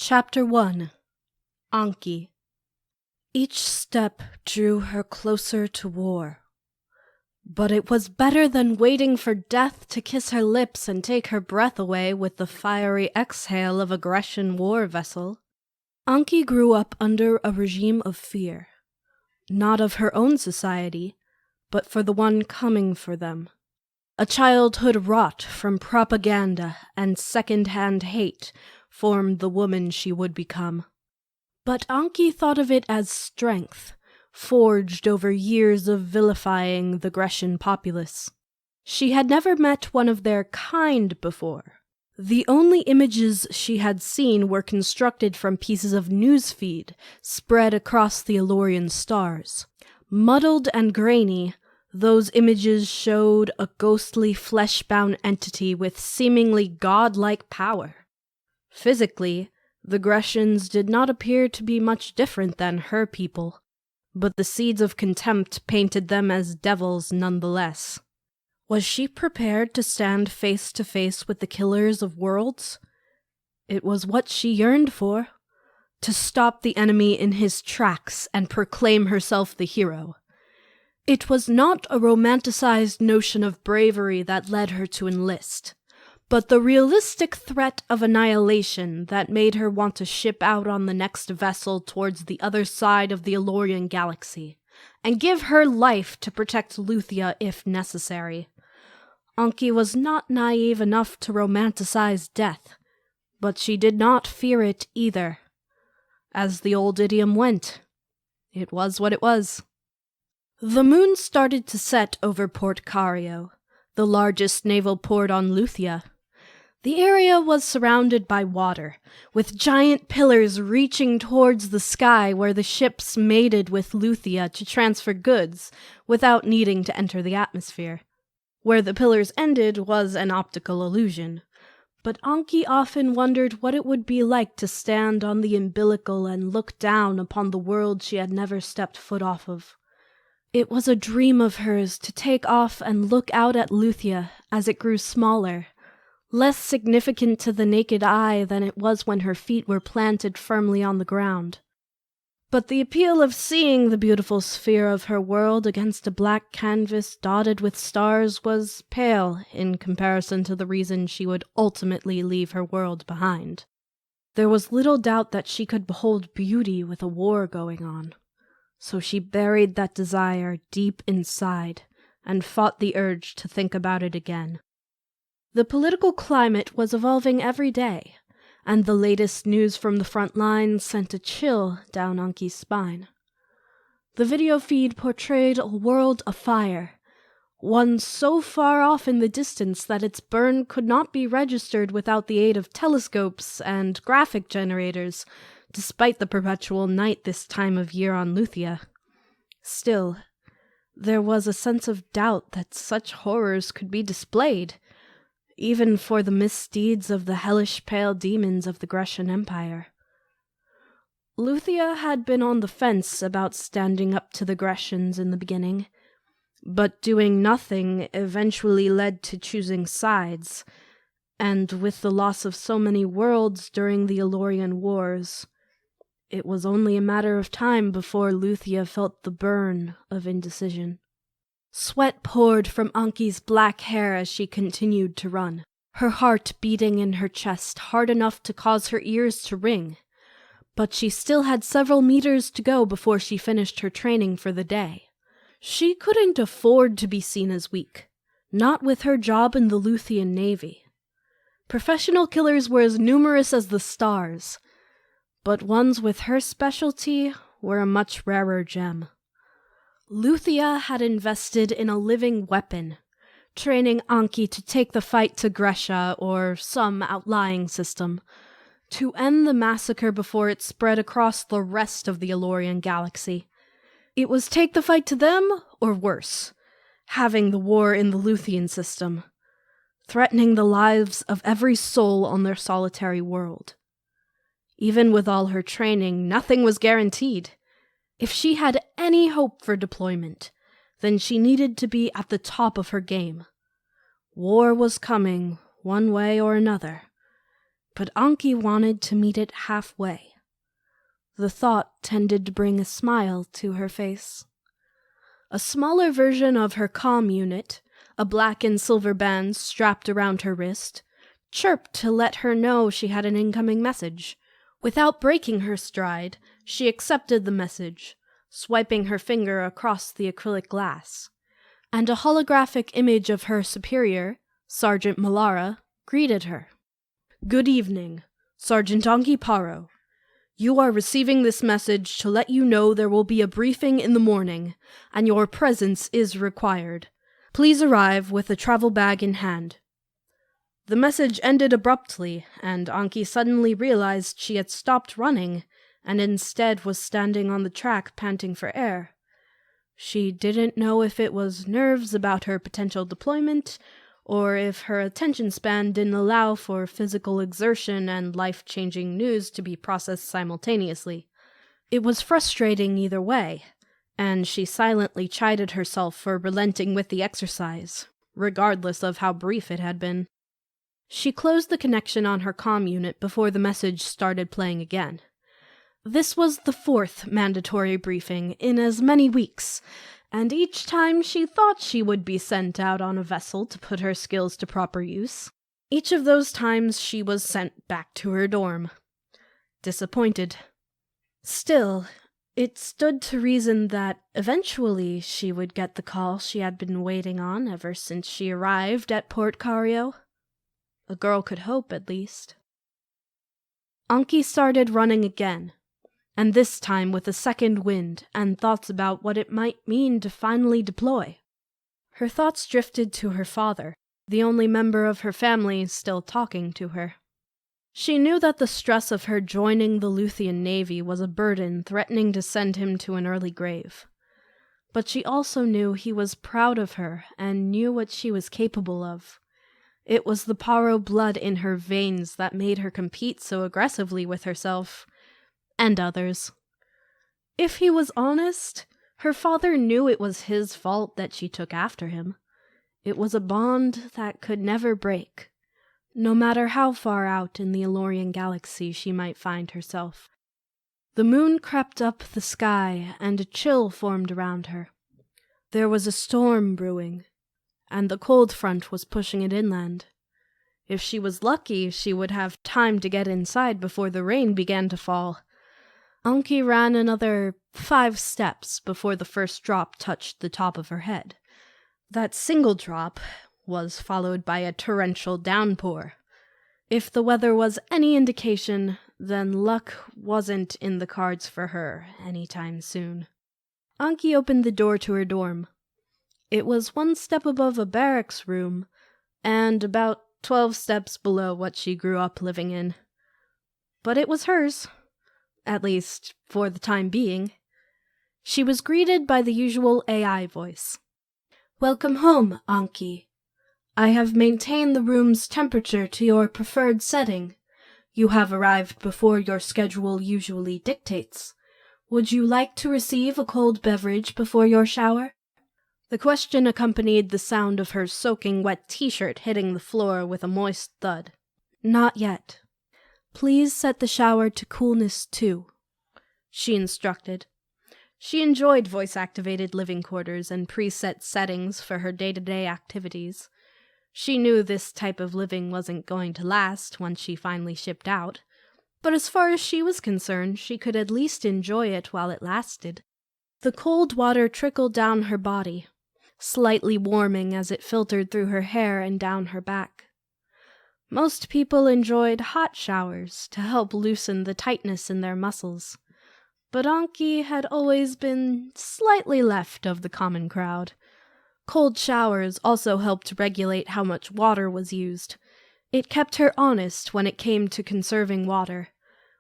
Chapter 1. Anki. Each step drew her closer to war. But it was better than waiting for death to kiss her lips and take her breath away with the fiery exhale of a Greshian war vessel. Anki grew up under a regime of fear, not of her own society, but for the one coming for them. A childhood wrought from propaganda and second-hand hate formed the woman she would become. But Anki thought of it as strength, forged over years of vilifying the Greshian populace. She had never met one of their kind before. The only images she had seen were constructed from pieces of newsfeed spread across the Alorian stars. Muddled and grainy, those images showed a ghostly flesh-bound entity with seemingly godlike power. Physically, the Greshians did not appear to be much different than her people, but the seeds of contempt painted them as devils nonetheless. Was she prepared to stand face to face with the killers of worlds? It was what she yearned for, to stop the enemy in his tracks and proclaim herself the hero. It was not a romanticized notion of bravery that led her to enlist, but the realistic threat of annihilation that made her want to ship out on the next vessel towards the other side of the Alorian Galaxy, and give her life to protect Luthia if necessary. Anki was not naive enough to romanticize death, but she did not fear it either. As the old idiom went, it was what it was. The moon started to set over Port Cario, the largest naval port on Luthia. The area was surrounded by water, with giant pillars reaching towards the sky where the ships mated with Luthia to transfer goods without needing to enter the atmosphere. Where the pillars ended was an optical illusion, but Anki often wondered what it would be like to stand on the umbilical and look down upon the world she had never stepped foot off of. It was a dream of hers to take off and look out at Luthia as it grew smaller, less significant to the naked eye than it was when her feet were planted firmly on the ground. But the appeal of seeing the beautiful sphere of her world against a black canvas dotted with stars was pale in comparison to the reason she would ultimately leave her world behind. There was little doubt that she could behold beauty with a war going on, so she buried that desire deep inside and fought the urge to think about it again. The political climate was evolving every day, and the latest news from the front lines sent a chill down Anki's spine. The video feed portrayed a world afire, one so far off in the distance that its burn could not be registered without the aid of telescopes and graphic generators, despite the perpetual night this time of year on Luthia. Still, there was a sense of doubt that such horrors could be displayed, even for the misdeeds of the hellish pale demons of the Greshian Empire. Luthia had been on the fence about standing up to the Greshians in the beginning, but doing nothing eventually led to choosing sides, and with the loss of so many worlds during the Alorian Wars, it was only a matter of time before Luthia felt the burn of indecision. Sweat poured from Anki's black hair as she continued to run, her heart beating in her chest hard enough to cause her ears to ring. But she still had several meters to go before she finished her training for the day. She couldn't afford to be seen as weak, not with her job in the Luthian Navy. Professional killers were as numerous as the stars, but ones with her specialty were a much rarer gem. Luthia had invested in a living weapon, training Anki to take the fight to Gresha or some outlying system, to end the massacre before it spread across the rest of the Alorian Galaxy. It was take the fight to them, or worse, having the war in the Luthian system, threatening the lives of every soul on their solitary world. Even with all her training, nothing was guaranteed. If she had any hope for deployment, then she needed to be at the top of her game. War was coming, one way or another. but Anki wanted to meet it halfway. The thought tended to bring a smile to her face. A smaller version of her comm unit, a black and silver band strapped around her wrist, chirped to let her know she had an incoming message. Without breaking her stride, she accepted the message, swiping her finger across the acrylic glass, and a holographic image of her superior, Sergeant Malara, greeted her. "Good evening, Sergeant Anki Paro. You are receiving this message to let you know there will be a briefing in the morning, and your presence is required. Please arrive with a travel bag in hand." The message ended abruptly, and Anki suddenly realized she had stopped running, and instead was standing on the track panting for air. She didn't know if it was nerves about her potential deployment, or if her attention span didn't allow for physical exertion and life-changing news to be processed simultaneously. It was frustrating either way, and she silently chided herself for relenting with the exercise, regardless of how brief it had been. She closed the connection on her comm unit before the message started playing again. This was the 4th mandatory briefing in as many weeks, and each time she thought she would be sent out on a vessel to put her skills to proper use. Each of those times she was sent back to her dorm. Disappointed. Still, it stood to reason that eventually she would get the call she had been waiting on ever since she arrived at Port Cario. A girl could hope, at least. Anki started running again, and this time with a second wind and thoughts about what it might mean to finally deploy. Her thoughts drifted to her father, the only member of her family still talking to her. She knew that the stress of her joining the Luthian Navy was a burden threatening to send him to an early grave. But she also knew he was proud of her and knew what she was capable of. It was the Paro blood in her veins that made her compete so aggressively with herself and others. If he was honest, her father knew it was his fault that she took after him. It was a bond that could never break, no matter how far out in the Alorian Galaxy she might find herself. The moon crept up the sky, and a chill formed around her. There was a storm brewing, and the cold front was pushing it inland. If she was lucky, she would have time to get inside before the rain began to fall. Anki ran another 5 steps before the first drop touched the top of her head. That single drop was followed by a torrential downpour. If the weather was any indication, then luck wasn't in the cards for her anytime soon. Anki opened the door to her dorm. It was 1 step above a barracks room, and about 12 steps below what she grew up living in. But it was hers, at least for the time being. She was greeted by the usual AI voice. "Welcome home, Anki. I have maintained the room's temperature to your preferred setting. You have arrived before your schedule usually dictates. Would you like to receive a cold beverage before your shower?" The question accompanied the sound of her soaking wet t-shirt hitting the floor with a moist thud. "Not yet. Please set the shower to coolness 2, she instructed. She enjoyed voice-activated living quarters and preset settings for her day-to-day activities. She knew this type of living wasn't going to last once she finally shipped out, but as far as she was concerned, she could at least enjoy it while it lasted. The cold water trickled down her body, slightly warming as it filtered through her hair and down her back. Most people enjoyed hot showers to help loosen the tightness in their muscles, but Anki had always been slightly left of the common crowd. Cold showers also helped regulate how much water was used. It kept her honest when it came to conserving water,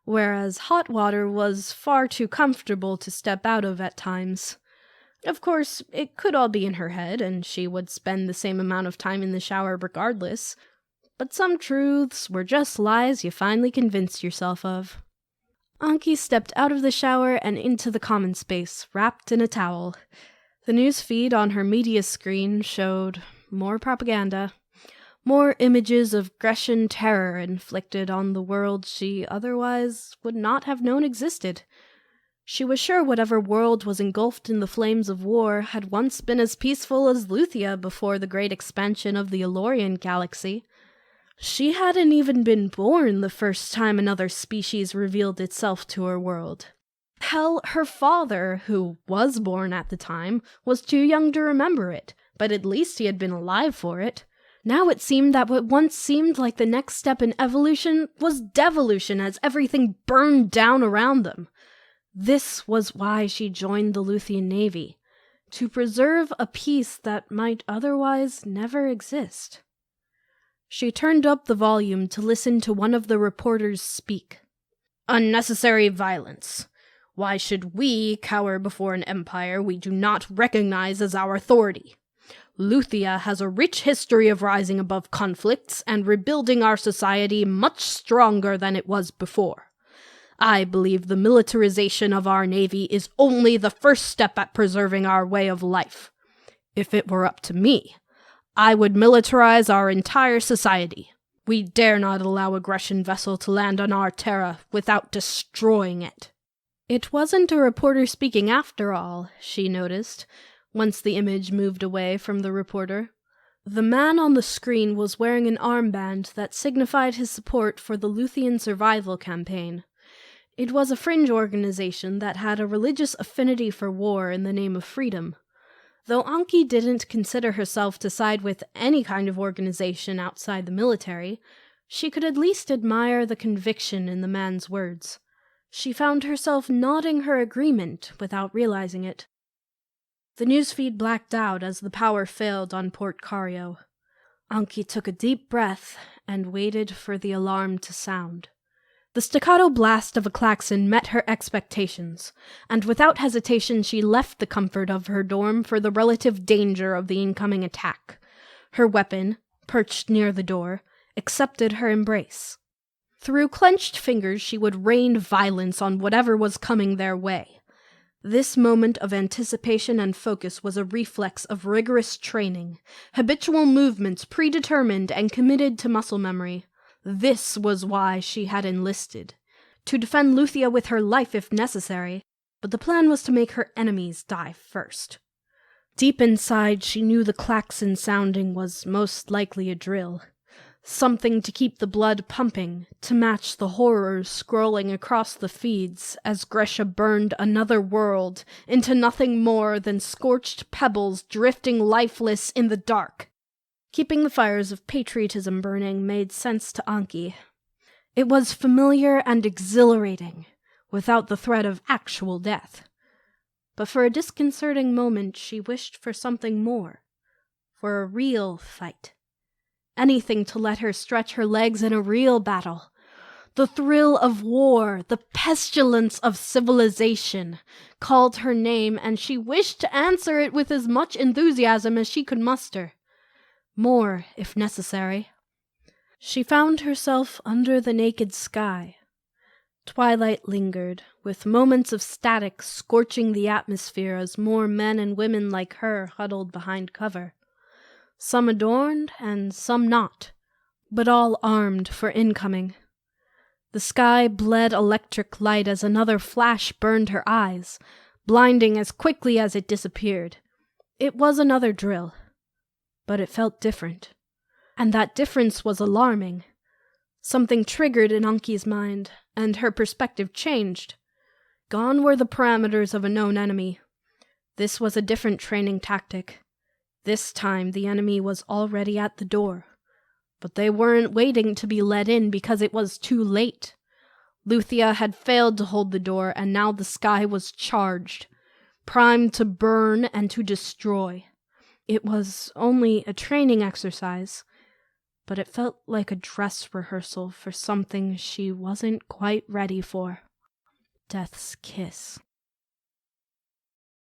whereas hot water was far too comfortable to step out of at times. Of course, it could all be in her head, and she would spend the same amount of time in the shower regardless, but some truths were just lies you finally convinced yourself of. Anki stepped out of the shower and into the common space, wrapped in a towel. The news feed on her media screen showed more propaganda. More images of Greshian terror inflicted on the world she otherwise would not have known existed. She was sure whatever world was engulfed in the flames of war had once been as peaceful as Luthia before the great expansion of the Alorian Galaxy. She hadn't even been born the first time another species revealed itself to her world. Hell, her father, who was born at the time, was too young to remember it, but at least he had been alive for it. Now it seemed that what once seemed like the next step in evolution was devolution as everything burned down around them. This was why she joined the Luthian Navy, to preserve a peace that might otherwise never exist. She turned up the volume to listen to one of the reporters speak. "Unnecessary violence. Why should we cower before an empire we do not recognize as our authority? Luthia has a rich history of rising above conflicts and rebuilding our society much stronger than it was before. I believe the militarization of our navy is only the first step at preserving our way of life. If it were up to me, I would militarize our entire society. We dare not allow a Greshian vessel to land on our terra without destroying it." It wasn't a reporter speaking after all, she noticed, once the image moved away from the reporter. The man on the screen was wearing an armband that signified his support for the Luthian Survival Campaign. It was a fringe organization that had a religious affinity for war in the name of freedom. Though Anki didn't consider herself to side with any kind of organization outside the military, she could at least admire the conviction in the man's words. She found herself nodding her agreement without realizing it. The newsfeed blacked out as the power failed on Port Cario. Anki took a deep breath and waited for the alarm to sound. The staccato blast of a klaxon met her expectations, and without hesitation she left the comfort of her dorm for the relative danger of the incoming attack. Her weapon, perched near the door, accepted her embrace. Through clenched fingers she would rain violence on whatever was coming their way. This moment of anticipation and focus was a reflex of rigorous training, habitual movements predetermined and committed to muscle memory. This was why she had enlisted, to defend Luthia with her life if necessary, but the plan was to make her enemies die first. Deep inside she knew the klaxon sounding was most likely a drill. Something to keep the blood pumping, to match the horrors scrolling across the feeds as Gresha burned another world into nothing more than scorched pebbles drifting lifeless in the dark. Keeping the fires of patriotism burning made sense to Anki. It was familiar and exhilarating, without the threat of actual death. But for a disconcerting moment she wished for something more, for a real fight. Anything to let her stretch her legs in a real battle. The thrill of war, the pestilence of civilization, called her name, and she wished to answer it with as much enthusiasm as she could muster. More, if necessary. She found herself under the naked sky. Twilight lingered, with moments of static scorching the atmosphere as more men and women like her huddled behind cover. Some adorned and some not, but all armed for incoming. The sky bled electric light as another flash burned her eyes, blinding as quickly as it disappeared. It was another drill, but it felt different, and that difference was alarming. Something triggered in Anki's mind, and her perspective changed. Gone were the parameters of a known enemy. This was a different training tactic. This time the enemy was already at the door. But they weren't waiting to be let in because it was too late. Luthia had failed to hold the door, and now the sky was charged, primed to burn and to destroy. It was only a training exercise, but it felt like a dress rehearsal for something she wasn't quite ready for. Death's kiss.